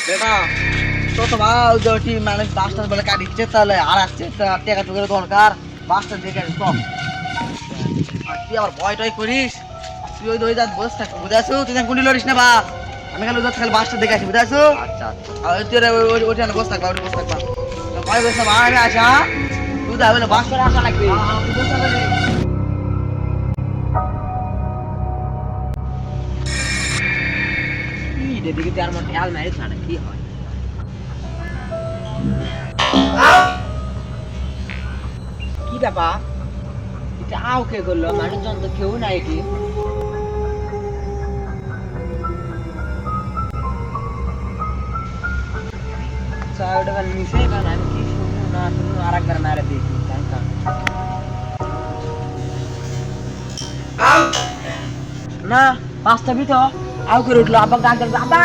বেটা তো ভাই ওটি মানুষ বাসটা বলে কাটিচ্ছে তাহলে আর আসছে টাকা টুকের দরকার বাসটা দেখে আসি তো তুই আবার ভয় টয় করিস তুই ওই যা বস থাক বুঝাছো তুই গুলি লড়িস না বা আমি খালি খালি বাসটা দেখে আসি বুঝাছো আচ্ছা আচ্ছা আর তুই ওইটা বস থাকবা ওইটা বস থাকবা ভয় বস না বাইরে আসা তুই যা বলে বাস করে আসা লাগবে তুই বস থাকবি এদিকে তো আর মন খেয়াল নাই না কি হয় কি ব্যাপার এটা আও কে করলো মানুষজন তো কেউ নাই এটি ওটা নিচে কারণ আমি কি শুনবো না শুনবো আর একবার মেরে দিয়েছি না পাঁচটা ভিতর আও করে উঠলো আবার গান আবা